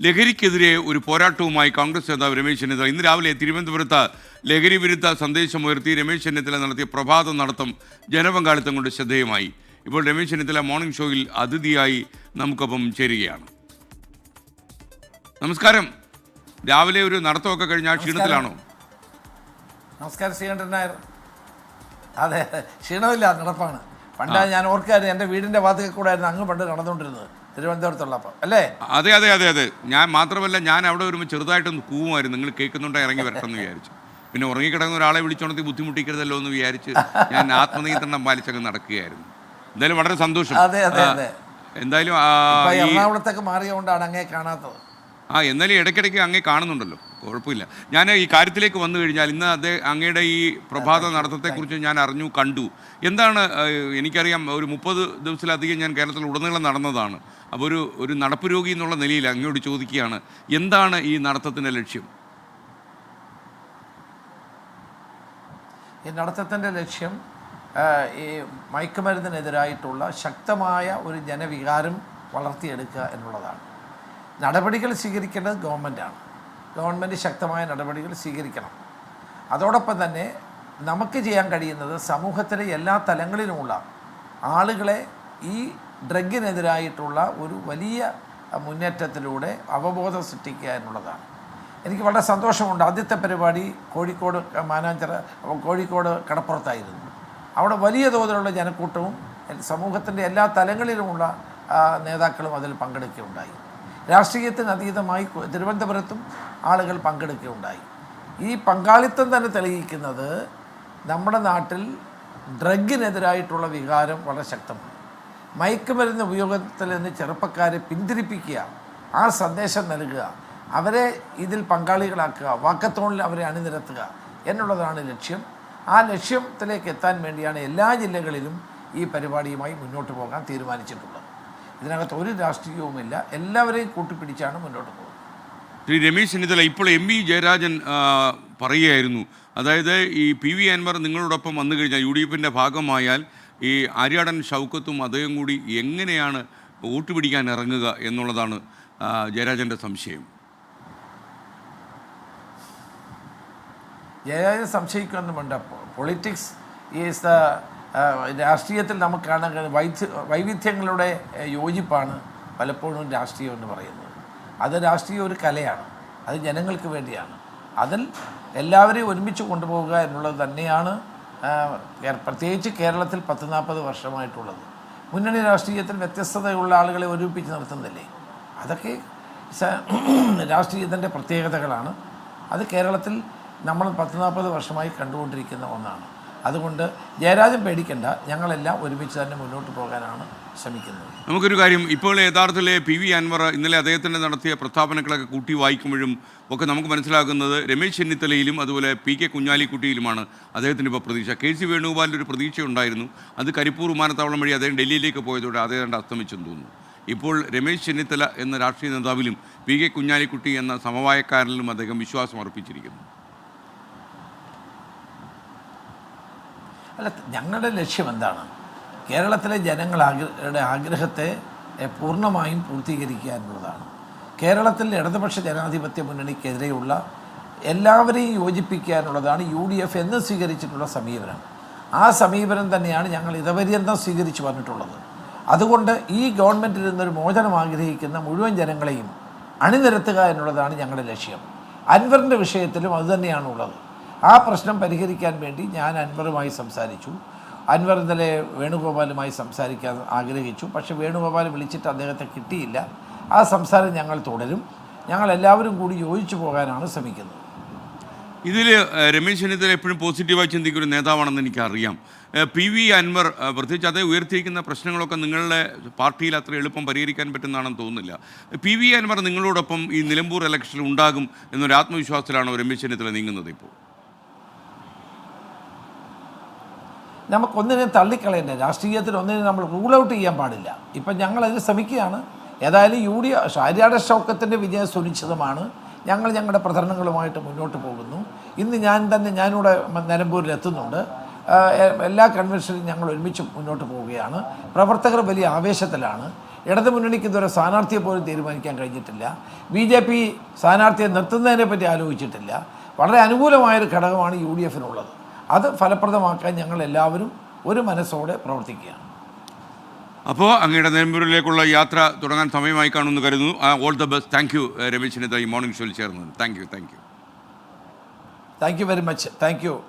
ലഹരിക്കെതിരെ ഒരു പോരാട്ടവുമായി കോൺഗ്രസ് നേതാവ് രമേശ് ചെന്നിത്തല ഇന്ന് രാവിലെ തിരുവനന്തപുരത്ത് ലഹരി വിരുദ്ധ സന്ദേശമുയർത്തി രമേശ് ചെന്നിത്തല നടത്തിയ പ്രഭാത നടത്തം ജനപങ്കാളിത്തം കൊണ്ട് ശ്രദ്ധേയമായി. ഇപ്പോൾ രമേശ് ചെന്നിത്തല മോർണിംഗ് ഷോയിൽ അതിഥിയായി നമുക്കൊപ്പം ചേരുകയാണ്. നമസ്കാരം. രാവിലെ ഒരു നടത്തമൊക്കെ കഴിഞ്ഞ ക്ഷീണത്തിലാണോ? നമസ്കാരം ശ്രീകണ്ഠൻ നായർ. അതെ, ക്ഷീണമില്ല, നടപ്പാണ്. പണ്ട് ഞാൻ ഓർക്കായിരുന്നു, എൻ്റെ വീടിൻ്റെ ഭാഗത്തേക്ക് കൂടെ ആയിരുന്നു അങ്ങ് പണ്ട് നടന്നുകൊണ്ടിരുന്നത് തിരുവനന്തപുരത്തുള്ളപ്പം, അല്ലേ? അതെ അതെ അതെ അതെ. ഞാൻ മാത്രമല്ല, ഞാൻ അവിടെ വരുമ്പോൾ ചെറുതായിട്ടൊന്ന് കൂവുമായിരുന്നു. നിങ്ങൾ കേൾക്കുന്നുണ്ടോ ഇറങ്ങി വരട്ടെന്ന് വിചാരിച്ചു. പിന്നെ ഉറങ്ങിക്കിടക്കുന്ന ഒരാളെ വിളിച്ചോണത്തി ബുദ്ധിമുട്ടിക്കരുതല്ലോ എന്ന് വിചാരിച്ച് ഞാൻ ആത്മനിയന്ത്രണം പാലിച്ചങ്ങ് നടക്കുകയായിരുന്നു. എന്തായാലും വളരെ സന്തോഷം. അതെ അതെ അതെ. എന്തായാലും എറണാകുളത്തേക്ക് മാറിയതുകൊണ്ടാണ് അങ്ങേ കാണാത്തത്. എന്നാലും ഇടയ്ക്കിടയ്ക്ക് അങ്ങേ കാണുന്നുണ്ടല്ലോ, കുഴപ്പമില്ല. ഞാൻ ഈ കാര്യത്തിലേക്ക് വന്നു കഴിഞ്ഞാൽ, ഇന്ന് അങ്ങയുടെ ഈ പ്രഭാത നടത്തത്തെക്കുറിച്ച് ഞാൻ അറിഞ്ഞു, കണ്ടു. എന്താണ്, എനിക്കറിയാം, ഒരു 30 ദിവസത്തിലധികം ഞാൻ കേരളത്തിൽ ഉടനീളം നടന്നതാണ്. അപ്പോൾ ഒരു നടപ്പ് രോഗി എന്നുള്ള നിലയിൽ അങ്ങയോട് ചോദിക്കുകയാണ്, എന്താണ് ഈ നടത്തത്തിൻ്റെ ലക്ഷ്യം? ഈ നടത്തത്തിൻ്റെ ലക്ഷ്യം ഈ മയക്കുമരുന്നിനെതിരായിട്ടുള്ള ശക്തമായ ഒരു ജനവികാരം വളർത്തിയെടുക്കുക എന്നുള്ളതാണ്. നടപടികൾ സ്വീകരിക്കേണ്ടത് ഗവൺമെൻറ്റാണ്. ഗവൺമെൻറ് ശക്തമായ നടപടികൾ സ്വീകരിക്കണം. അതോടൊപ്പം തന്നെ നമുക്ക് ചെയ്യാൻ കഴിയുന്നത് സമൂഹത്തിലെ എല്ലാ തലങ്ങളിലുമുള്ള ആളുകളെ ഈ ഡ്രഗിനെതിരായിട്ടുള്ള ഒരു വലിയ മുന്നേറ്റത്തിലൂടെ അവബോധം സൃഷ്ടിക്കുക എന്നുള്ളതാണ്. എനിക്ക് വളരെ സന്തോഷമുണ്ട്. ആദ്യത്തെ പരിപാടി കോഴിക്കോട് കോഴിക്കോട് കടപ്പുറത്തായിരുന്നു. അവിടെ വലിയ തോതിലുള്ള ജനക്കൂട്ടവും സമൂഹത്തിൻ്റെ എല്ലാ തലങ്ങളിലുമുള്ള നേതാക്കളും അതിൽ പങ്കെടുക്കുകയുണ്ടായി. രാഷ്ട്രീയത്തിന് അതീതമായി തിരുവനന്തപുരത്തും ആളുകൾ പങ്കെടുക്കുകയുണ്ടായി. ഈ പങ്കാളിത്തം തന്നെ തെളിയിക്കുന്നത് നമ്മുടെ നാട്ടിൽ ഡ്രഗിനെതിരായിട്ടുള്ള വികാരം വളരെ ശക്തമാണ്. മയക്കുമരുന്ന് ഉപയോഗത്തിൽ നിന്ന് ചെറുപ്പക്കാരെ പിന്തിരിപ്പിക്കുക, ആ സന്ദേശം നൽകുക, അവരെ ഇതിൽ പങ്കാളികളാക്കുക, വാക്കത്തോണിൽ അവരെ അണിനിരത്തുക എന്നുള്ളതാണ് ലക്ഷ്യം. ആ ലക്ഷ്യത്തിലേക്ക് എത്താൻ വേണ്ടിയാണ് എല്ലാ ജില്ലകളിലും ഈ പരിപാടിയുമായി മുന്നോട്ട് പോകാൻ തീരുമാനിച്ചിട്ടുള്ളത്. ഇതിനകത്ത് ഒരു രാഷ്ട്രീയവുമില്ല, എല്ലാവരെയും കൂട്ടിപ്പിടിച്ചാണ് മുന്നോട്ട് പോകുന്നത്. ശ്രീ രമേശ് ചെന്നിത്തല, ഇപ്പോൾ എം.വി. ജയരാജൻ പറയുകയായിരുന്നു, അതായത് ഈ പി.വി. അൻവർ നിങ്ങളോടൊപ്പം വന്നു കഴിഞ്ഞാൽ, UDFിൻ്റെ ഭാഗമായാൽ ഈ ആര്യാടൻ ഷൗക്കത്തും അദ്ദേഹം കൂടി എങ്ങനെയാണ് വോട്ട് പിടിക്കാൻ ഇറങ്ങുക എന്നുള്ളതാണ് ജയരാജൻ്റെ സംശയം. ജയരാജൻ സംശയിക്കുന്നുമുണ്ട്. പൊളിറ്റിക്സ് ഈസ് ദ രാഷ്ട്രീയത്തിൽ നമുക്ക് കാണാൻ വൈവിധ്യങ്ങളുടെ യോജിപ്പാണ് പലപ്പോഴും രാഷ്ട്രീയം എന്ന് പറയുന്നത്. അത് രാഷ്ട്രീയം ഒരു കലയാണ്, അത് ജനങ്ങൾക്ക് വേണ്ടിയാണ്. അതിൽ എല്ലാവരെയും ഒരുമിച്ച് കൊണ്ടുപോകുക എന്നുള്ളത് തന്നെയാണ് പ്രത്യേകിച്ച് കേരളത്തിൽ 10-40 വർഷമായിട്ടുള്ളത്. മുന്നണി രാഷ്ട്രീയത്തിൽ വ്യത്യസ്തതയുള്ള ആളുകളെ ഒരുമിപ്പിച്ച് നിർത്തുന്നില്ലേ? അതൊക്കെ രാഷ്ട്രീയത്തിൻ്റെ പ്രത്യേകതകളാണ്. അത് കേരളത്തിൽ നമ്മൾ 10-40 വർഷമായി കണ്ടുകൊണ്ടിരിക്കുന്ന ഒന്നാണ്. അതുകൊണ്ട് ജയരാജൻ പേടിക്കേണ്ട, ഞങ്ങളെല്ലാം ഒരുമിച്ച് തന്നെ മുന്നോട്ട് പോകാനാണ് ശ്രമിക്കുന്നത്. നമുക്കൊരു കാര്യം, ഇപ്പോൾ യഥാർത്ഥത്തിലെ പി.വി. അൻവർ ഇന്നലെ അദ്ദേഹത്തിൻ്റെ നടത്തിയ പ്രസ്താവനകളൊക്കെ കൂട്ടി വായിക്കുമ്പോഴും ഒക്കെ നമുക്ക് മനസ്സിലാക്കുന്നത് രമേശ് ചെന്നിത്തലയിലും അതുപോലെ P.K. കുഞ്ഞാലിക്കുട്ടിയിലുമാണ് അദ്ദേഹത്തിന് ഇപ്പോൾ പ്രതീക്ഷ. K.C. വേണുഗോപാലിൻ്റെ ഒരു പ്രതീക്ഷ ഉണ്ടായിരുന്നു. അത് കരിപ്പൂർ വിമാനത്താവളം വഴി അദ്ദേഹം ഡൽഹിയിലേക്ക് പോയതോടെ അദ്ദേഹം അസ്തമിച്ചെന്ന് തോന്നുന്നു. ഇപ്പോൾ രമേശ് ചെന്നിത്തല എന്ന രാഷ്ട്രീയ നേതാവിലും P.K. കുഞ്ഞാലിക്കുട്ടി എന്ന സമവായക്കാരനിലും അദ്ദേഹം വിശ്വാസം അർപ്പിച്ചിരിക്കുന്നു. അല്ല, ഞങ്ങളുടെ ലക്ഷ്യം എന്താണ്? കേരളത്തിലെ ജനങ്ങളുടെ ആഗ്രഹത്തെ പൂർണ്ണമായും പൂർത്തീകരിക്കുക എന്നുള്ളതാണ്. കേരളത്തിൽ ഇടതുപക്ഷ ജനാധിപത്യ മുന്നണിക്കെതിരെയുള്ള എല്ലാവരെയും യോജിപ്പിക്കുക എന്നുള്ളതാണ് UDF എന്ന് സ്വീകരിച്ചിട്ടുള്ള സമീപനം. ആ സമീപനം തന്നെയാണ് ഞങ്ങൾ ഇതുപര്യന്തം സ്വീകരിച്ചു വന്നിട്ടുള്ളത്. അതുകൊണ്ട് ഈ ഗവൺമെൻറ്റിൽ നിന്നൊരു മോചനം ആഗ്രഹിക്കുന്ന മുഴുവൻ ജനങ്ങളെയും അണിനിരത്തുക എന്നുള്ളതാണ് ഞങ്ങളുടെ ലക്ഷ്യം. അൻവറിൻ്റെ വിഷയത്തിലും അതുതന്നെയാണുള്ളത്. ആ പ്രശ്നം പരിഹരിക്കാൻ വേണ്ടി ഞാൻ അൻവറുമായി സംസാരിച്ചു. അൻവർ ഇന്നലെ വേണുഗോപാലുമായി സംസാരിക്കാൻ ആഗ്രഹിച്ചു. പക്ഷേ വേണുഗോപാൽ വിളിച്ചിട്ട് അദ്ദേഹത്തെ കിട്ടിയില്ല. ആ സംസാരം ഞങ്ങൾ തുടരും. ഞങ്ങൾ എല്ലാവരും കൂടി യോജിച്ചു പോകാനാണ് ശ്രമിക്കുന്നത്. ഇതിൽ രമേശ് ചെന്നിത്തല എപ്പോഴും പോസിറ്റീവായി ചിന്തിക്കുന്ന ഒരു നേതാവാണെന്ന് എനിക്കറിയാം. പി.വി. അൻവർ പ്രത്യേകിച്ച് അതേ ഉയർത്തിയിരിക്കുന്ന പ്രശ്നങ്ങളൊക്കെ നിങ്ങളുടെ പാർട്ടിയിൽ അത്ര എളുപ്പം പരിഹരിക്കാൻ പറ്റുന്നതാണെന്ന് തോന്നുന്നില്ല. പി.വി. അൻവർ നിങ്ങളോടൊപ്പം ഈ നിലമ്പൂർ ഇലക്ഷനിൽ ഉണ്ടാകും എന്നൊരു ആത്മവിശ്വാസത്തിലാണോ രമേശ് ചെന്നിത്തല നീങ്ങുന്നത്? ഇപ്പോൾ നമുക്കൊന്നിനെ തള്ളിക്കളയണ്ടേ? രാഷ്ട്രീയത്തിൽ ഒന്നിനെ നമ്മൾ റൂൾ ഔട്ട് ചെയ്യാൻ പാടില്ല. ഇപ്പം ഞങ്ങളതിന് ശ്രമിക്കുകയാണ്. ഏതായാലും ആര്യാടൻ ഷൗക്കത്തിൻ്റെ വിജയം സുനിശ്ചിതമാണ്. ഞങ്ങൾ ഞങ്ങളുടെ പ്രചരണങ്ങളുമായിട്ട് മുന്നോട്ട് പോകുന്നു. ഇന്ന് ഞാനിവിടെ നിലമ്പൂരിൽ എത്തുന്നുണ്ട്. എല്ലാ കൺവെൻഷനും ഞങ്ങൾ ഒരുമിച്ച് മുന്നോട്ട് പോവുകയാണ്. പ്രവർത്തകർ വലിയ ആവേശത്തിലാണ്. ഇടതു മുന്നണിക്ക് ഇതുവരെ സ്ഥാനാർത്ഥിയെ പോലും തീരുമാനിക്കാൻ കഴിഞ്ഞിട്ടില്ല. BJP സ്ഥാനാർത്ഥിയെ നിർത്തുന്നതിനെ പറ്റി ആലോചിച്ചിട്ടില്ല. വളരെ അനുകൂലമായൊരു ഘടകമാണ് UDFിനുള്ളത്. അത് ഫലപ്രദമാക്കാൻ ഞങ്ങൾ എല്ലാവരും ഒരു മനസ്സോടെ പ്രവർത്തിക്കുകയാണ്. അപ്പോൾ അങ്ങയുടെ നിലമ്പൂരിലേക്കുള്ള യാത്ര തുടങ്ങാൻ സമയമായി കാണുമെന്ന് കരുതുന്നു. All the best. Thank you Ramesh Chennithala ഈ മോർണിംഗ് ഷോയിൽ ചേർന്നത്. Thank you very much. Thank you.